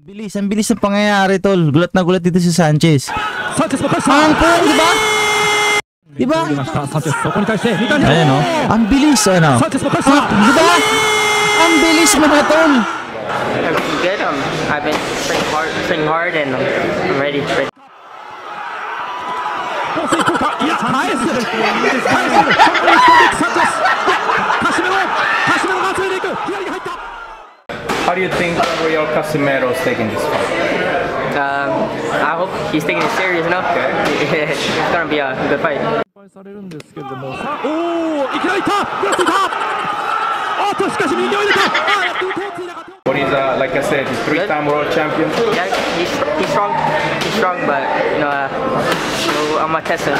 Ang bilis ng pangyayari, tol. Gulat na gulat dito si Sanchez. Ang po, diba? Diba? Ayan, o. Ang bilis, ano? Diba? Ang bilis, mga tol. Good. I've been training hard and I'm ready. How do you think Real Casemiro is taking this fight? I hope he's taking it serious enough. It's gonna be a good fight. But he's like I said, he's three-time world champion. Yeah, he's strong. He's strong, but you know, I'm gonna test him.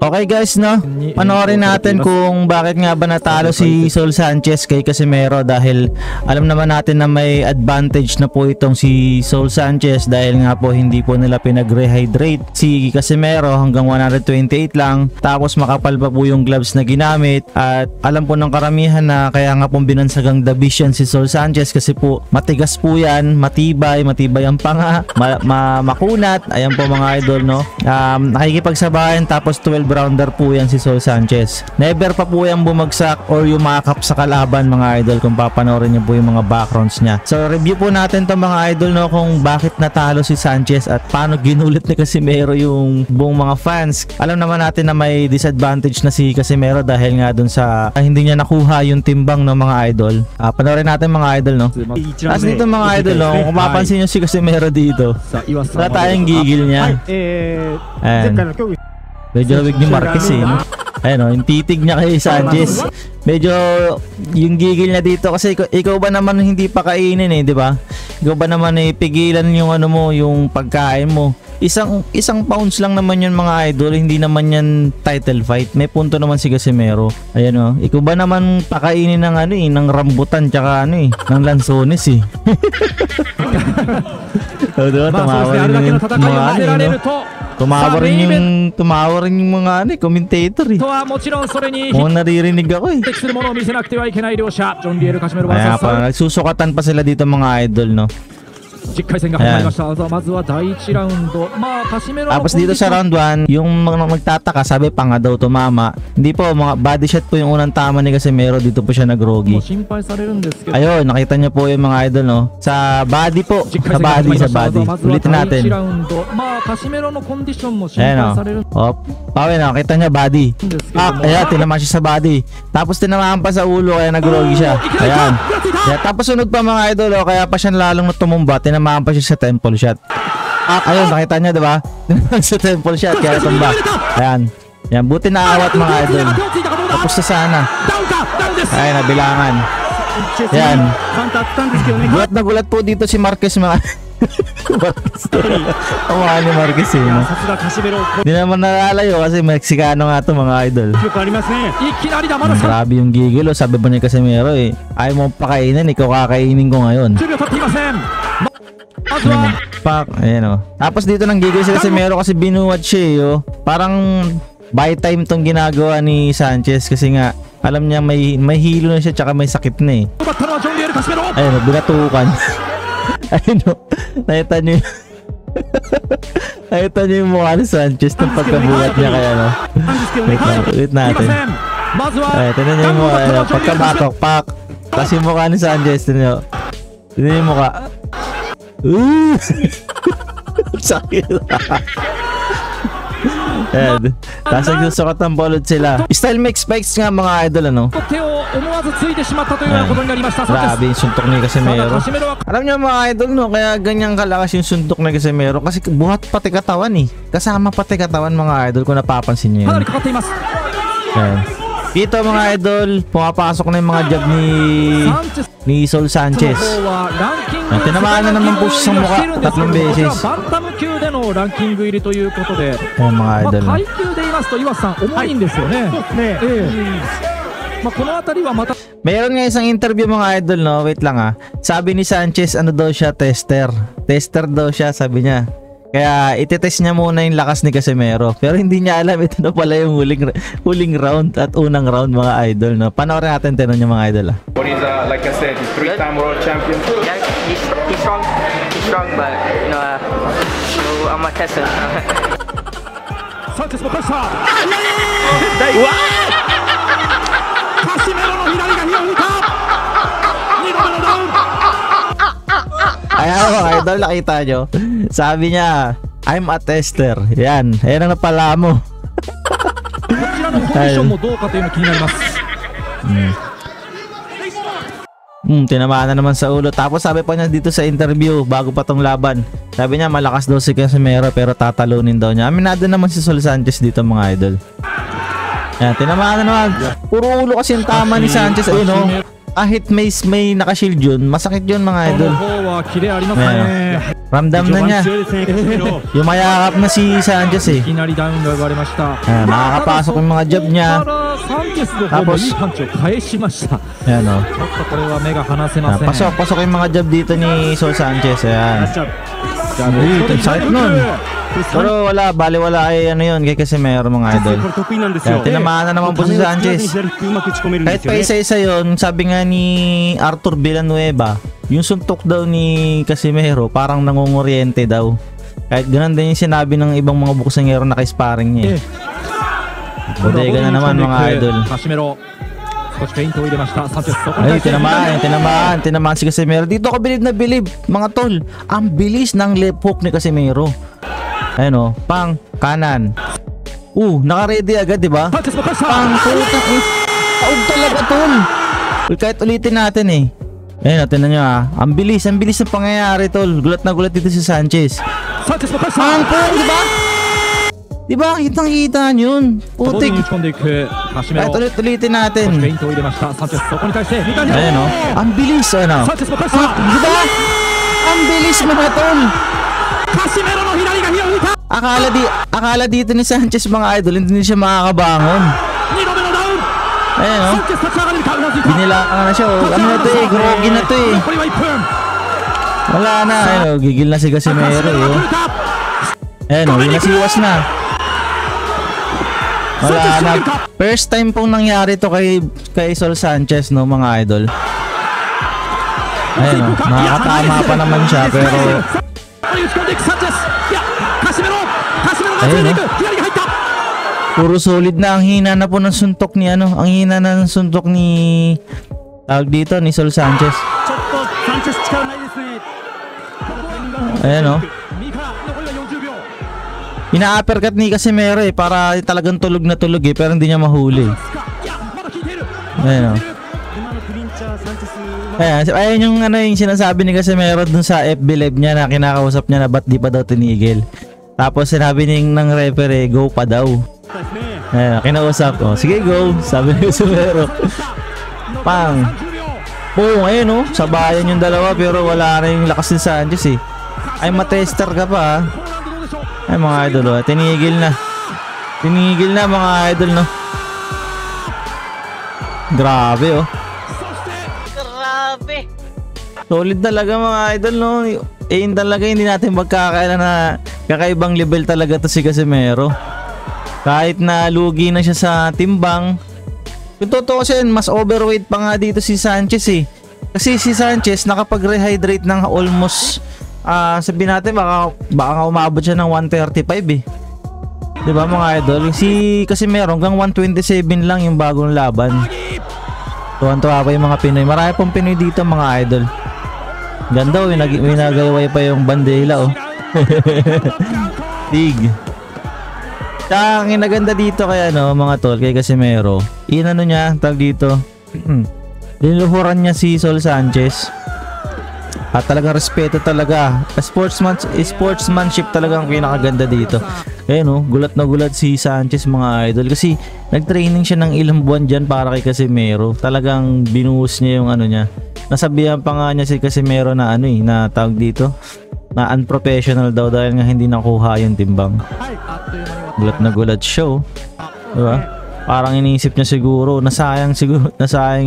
Okay guys, no? Panoorin natin kung bakit nga ba natalo si Saul Sanchez kay Casemiro, dahil alam naman natin na may advantage na po itong si Saul Sanchez dahil nga po hindi po nila pinag-rehydrate si Casemiro, hanggang 128 lang, tapos makapal pa po yung gloves na ginamit, at alam po ng karamihan na kaya nga po binansagang the beast yan si Saul Sanchez kasi po matigas po yan, matibay ang panga, makunat. Ayan po mga idol, no? Nakikipagsabayan, tapos 12 rounder po yan si Saul Sanchez. Never pa po yan bumagsak or yumakap sa kalaban, mga idol, kung papanoorin niyo po yung mga backgrounds niya. So review po natin to mga idol, no, kung bakit natalo si Sanchez at paano ginulit ni Casemiro yung buong mga fans. Alam naman natin na may disadvantage na si Casemiro dahil nga dun sa hindi niya nakuha yung timbang ng mga idol. Panoorin natin mga idol, no. Tapos dito mga idol, no, kung mapapansin niyo si Casemiro dito, wala tayong gigil niya. Ayan. Medyo wig ni Marquez, eh, no? Ayun, yung titig niya kay Sanchez. Medyo yung gigil niya dito kasi ikaw ba naman hindi pa kainin, eh, di ba? Ikaw ba naman pigilan yung ano mo, yung pagkain mo. Isang pounds lang naman yun mga idol, hindi naman yan title fight. May punto naman si Casemiro. Ayan, oh. Ikaw ba naman pakainin ng ng rambutan tsaka ng lansones, eh. So, diba? Tumawa rin yung mga commentator, eh. Mukhang naririnig ako, eh. Ayan, parang nagsusukatan pa sila dito mga idol, no. Ayan. Tapos dito sa round 1, yung mga magtataka, sabi pa nga daw tumama. Hindi po, mga body shot po yung unang tama ni Casemiro. Dito po siya nag-rogi. Ayun, nakita niyo po yung mga idol, no? Sa body po. Sa body. Ulitin natin. Ayan, o. Pawin, nakita niya body. Ayan, tinamaan siya sa body. Tapos tinamaan pa sa ulo, kaya nag-rogi siya. Ayan. Tapos sunod pa mga idol, o, kaya pa siya lalong natumumba. Tinamaan pa siya sa temple shot. Ayun, nakita niya, diba? Sa temple shot, kaya tumba. Ayan. Yan, buti na awat mga idol. Tapos na sana. Ayan, nabilangan. Yan. Gulat na gulat po dito si Marquez, mga Marquez. Ang ni Marquez, eh, no? Hindi naman nalalayo kasi Meksikano nga to mga idol. Grabe yung gigil, oh. Sabi ba niya Casemiro, eh, ayaw mo pakainin, ikaw kakainin ko ngayon. Ayan, oh. Tapos dito nang gigil si Casemiro kasi binuwad siya, eh, oh. Parang buy time tong ginagawa ni Sanchez kasi nga alam niya may hilo na siya tsaka may sakit na, eh. Ayun, oh, binatukan. Ayun, oh. Nakita niyo yung mukha ni Sanchez ng pagkabuhat niya, kaya, no. Wait natin. Ay, tinan niyo yung mukha, pagkabatok, pak. Kasi yung mukha ni Sanchez, tinan niyo yung mukha. Sakit. Ayan. Tapos nagsusukot ng bolod sila. Style make spikes nga mga idol, ano. Grabe yung suntok ni Casemiro. Alam niyo mga idol, no, kaya ganyang kalakas yung suntok ni Casemiro kasi buhat pati katawan, eh. Kasama pati katawan mga idol, kung napapansin niyo yun. Ayan. Dito mga idol, pumapasok na yung mga jab ni Saul Sanchez. Tinamaan na naman po siya sa mukha 3 beses. Ayan mga idol. Meron nga isang interview mga idol, no? Wait lang ah. Sabi ni Sanchez, ano daw siya, tester. Tester daw siya, sabi niya. Kaya itetest niya muna yung lakas ni Casimero. Pero hindi niya alam, ito na pala yung huling round at unang round mga idol, no? Panoorin natin, tinan niyo mga idol ah. But he's like I said, he's three-time world champion. Yeah, he's strong. He's strong, but you know, so I'm gonna test him. Sanchez も返したカシメロの左が火を吹いた2度目のダウン Ayan mga idol, nakita nyo. Sabi niya, I'm a tester. Yan, ayan ang napala mo. こちらのコンディションもどうかというの気になります Tinamaan na naman sa ulo. Tapos sabi pa niya dito sa interview, bago pa tong laban, sabi niya malakas daw si Casimero pero tatalunin daw niya. Aminado naman si Sol Sanchez dito mga idol. Yan, tinamaan na naman. Puro ulo kasi yung tama ni Sanchez. Ayun o, kahit may nakashield yun, masakit yun mga idol. Ayan, ramdam na niya. Yung mayakap na si Sanchez eh. いきなりダウンが生まれました Ayan, nakakapasok yung mga jab niya. サンチェスの方もいいパンチを返しました Ayan o. ちょっとこれは目が離せません Pasok yung mga jab dito ni Sol Sanchez. Ayan. Uy, sakit nun. Pero wala, baliwala kay ano yun, kay Casimero mga idol. Kaya tinamaan na naman po si Sanchez. Kahit pa isa-isa yun, sabi nga ni Arthur Villanueva, yung suntok daw ni Casimero parang nangunguryente daw. Kahit ganun din yung sinabi ng ibang mga boksingero na kay-sparring niya. Bodega na naman mga idol. カシメロ少しフェイントを入れましたサンチェスそこ Ay, tinamaan si Casimero. Dito ka bilib na bilib, mga tol. Ang bilis ng left hook ni Casimero. Ayun o, pang kanan. Naka-ready agad, di ba? Pang putak. Taog talaga, tol. Kahit ulitin natin eh. Ayun, tingnan nyo ah. Ang bilis ng pangyayari, tol. Gulat na gulat dito si Sanchez. Pang putak, di ba? Di ba? Kitang-kita yun. Putik. Kahit ulitin natin. Ayun o. Ang bilis, ano? Di ba? Ang bilis mga tol. Akala dito ni Sanchez mga idol, hindi siya makakabangon. Ayun o. Binilangan na siya o. Ano na to eh? Grogi na to eh. Wala na. Ayun o. Gigil na si Casimero eh. Ayun o. Nasiwas na. Wala na. First time pong nangyari to kay Sol Sanchez no mga idol. Ayun o. Nakakatama pa naman siya pero ayun o. Puro solid na. Ang hina na po ng suntok ni ano. Ang hina na ng suntok ni tawag dito ni Sol Sanchez. Ayun o. Ina-uppercut ni Casimero eh para talagang tulog na tulog eh pero hindi niya mahuli. Ayun o. Ayun yung ano yung sinasabi ni Casimero dun sa FB live niya na kinakausap niya na ba't di pa daw tinigil. Tapos sinabi ng referee go pa daw. Ayun, kinausap ko. Sige go, sabi ni Casimero. Pang. Ayun o, sabayan yung dalawa pero wala na yung lakas ni Sanchez eh. Ay matester ka pa ha. Ay mga idol oh, tinigil na mga idol no. Grabe oh. Grabe. Solid talaga mga idol no. Yun talaga hindi natin magkakaila na kakaibang level talaga to si Casimero. Kahit na lugi na siya sa timbang. Kung totoo siya mas overweight pa nga dito si Sanchez eh. Kasi si Sanchez nakapag-rehydrate ng almost sabihin natin baka umabot siya ng 135 eh. Diba mga idol? Si Casimero hanggang 127 lang yung bagong laban. Tuwan-tuwa pa yung mga Pinoy. Marami pong Pinoy dito mga idol. Ganda oh, winagayway pa yung bandela oh. Tig. Ang inaganda dito kaya no mga tol kay Casimero. Inano niya tag dito. Dinuhuran niya si Sol Sanchez. At talagang respeto talaga. Sportsmanship talaga ang pinakaganda dito. Kaya no, gulat na gulat si Sanchez mga idol. Kasi nagtraining siya ng ilang buwan dyan para kay Casimero. Talagang binuhos niya yung ano niya. Nasabihan pa nga niya si Casimero na ano eh, na tawag dito. Na unprofessional daw dahil nga hindi nakuha yung timbang. Gulat na gulat show. Diba? Parang iniisip niya siguro, nasayang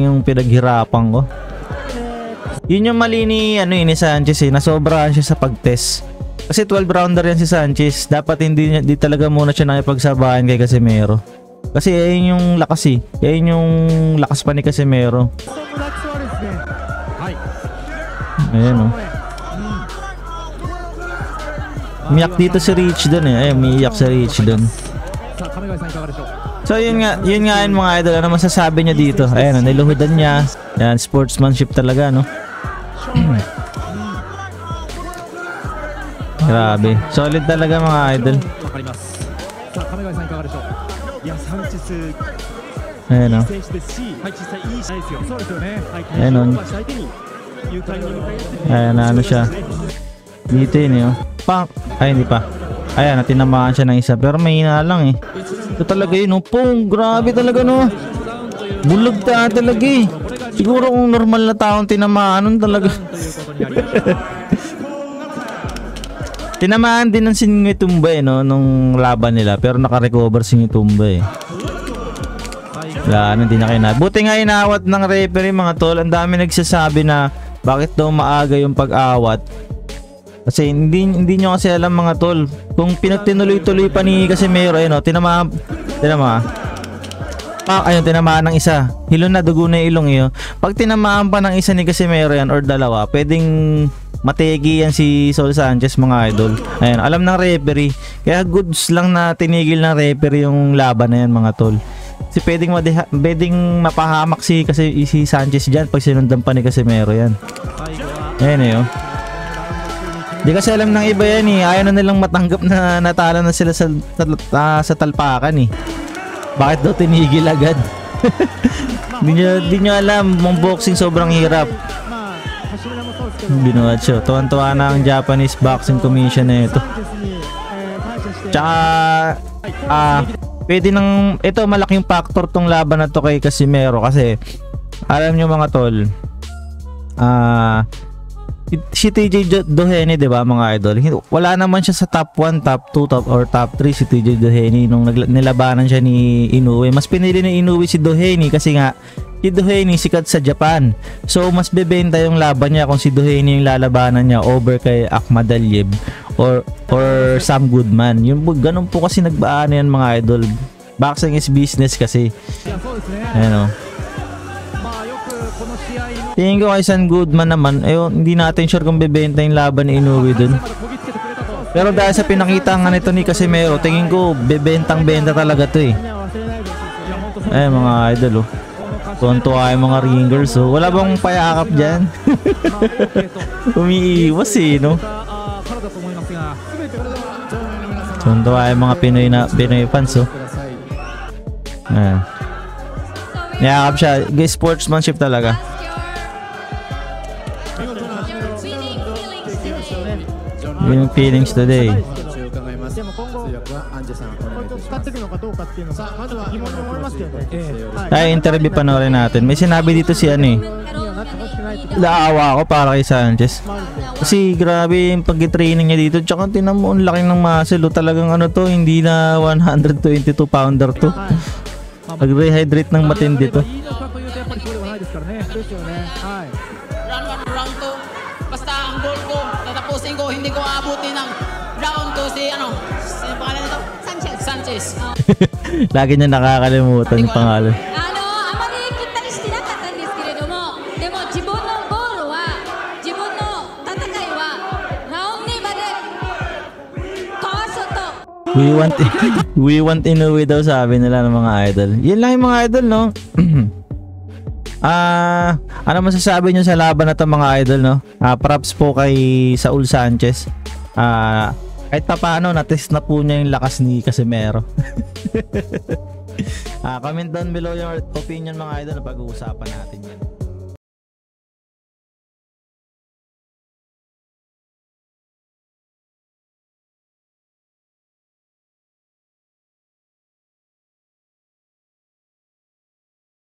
yung pinaghirapan ko. Yun yung mali ni ni Sanchez nasobrahan siya sa pag-test. Kasi 12 rounder yan si Sanchez. Dapat hindi talaga muna siya nakipagsabayan kay Casemiro. Kasi ayun yung lakas ayun yung lakas pa ni Casemiro. Ayan Umiyak dito si Rich dun Ayun, umiyak si Rich dun. So yun nga yung mga idol. Ano masasabi niya dito? Ayan, niluhudan niya. Yan, sportsmanship talaga, no? Grabe. Solid talaga mga idol. Ayan, no? Ayan, no? Ayan, ano siya. Dito yun, Pang! Ay, hindi pa. Ayan, tinamaan siya ng isa. Pero mahina lang, Ito talaga yun, Pong! Grabe talaga, no? Bulag talaga, Siguro kung normal na taong tinamaan, nun talaga. Tinamaan din ng Singitumba, nung laban nila. Pero naka-recover Singitumba, Wala, hindi na kinawat. Buti nga inawat ng referee, mga tol. Ang dami nagsasabi na bakit daw maaga yung pag-awat. Kasi hindi nyo kasi alam, mga tol. Kung pinagtinuloy-tuloy pa ni Casemiro, tinamaan ng isa. Hilo na, dugo na ilong Pag tinamaan pa ng isa ni Casemiro yan or dalawa, pwedeng mategi yan si Sol Sanchez, mga idol. Ayan, alam ng referee. Kaya goods lang na tinigil ng referee yung laban na yan, mga tol. Kasi pwedeng mapahamak si Sanchez dyan pag sinundan pa ni Casemiro yan. Ayan Di kasi alam ng iba yan Ayaw na nilang matanggap na natalo na sila sa talpakan Bakit daw tinigil agad? Di nyo alam, mong boxing sobrang hirap. Binuhat siya. Tuwan-tuwa na ang Japanese Boxing Commission na ito. Tsaka pwede nang ito, malaking factor tong laban na to kay Casemiro. Kasi alam nyo, mga tol, si TJ Doheny, diba, mga idol, wala naman siya sa top 1, top 2, or top 3 si TJ Doheny nung nilabanan siya ni Inoue. Mas pinili ni Inoue si Doheny kasi nga si Doheny sikat sa Japan. So mas bebenta yung laban niya kung si Doheny yung lalabanan niya over kay Akhmadaliev or Sam Goodman. Yung ganun po kasi nagbaan yan, mga idol. Boxing is business kasi. Ayan Tingin ko kay Sam Goodman naman, hindi natin sure kung bebenta yung laban ni Inoue dun. Pero dahil sa pinakita nga nito ni Casemiro, tingin ko bebentang-benta talaga to mga idol Tuwan-tuwa yung mga ringers Wala bang payakap dyan? Umiiwas no? Tuwan-tuwa yung mga Pinoy fans Niyakap siya. Guys, sportsmanship talaga. Winning feelings today. Ay, interview panoorin natin. May sinabi dito si naawa ako para kay Sanchez. Kasi grabe yung pag-training niya dito. Tsaka tinan mo, ang laki ng muscle. Talagang hindi na 122 pounder to. Nag-rehydrate ng matindi to. Round 2, basta ang goal ko, tatapusin ko, hindi ko aabutin ng round 2 sino pangalan nito? Sanchez. Lagi niya nakakalimutan yung pangalan. あまりきったりしてなかったんですけれども、でも自分のゴールは、自分の戦いはラウンドまでかわすと。We want Inoue daw, sabi nila ng mga idol. Yan lang yung mga idol, no? Ano masasabi nyo sa laban na to, mga idol, no? Props po kay Saul Sanchez. Kahit pa paano, natest na po niya yung lakas ni Casemiro. Comment down below your opinion, mga idol, na pag-uusapan natin yan.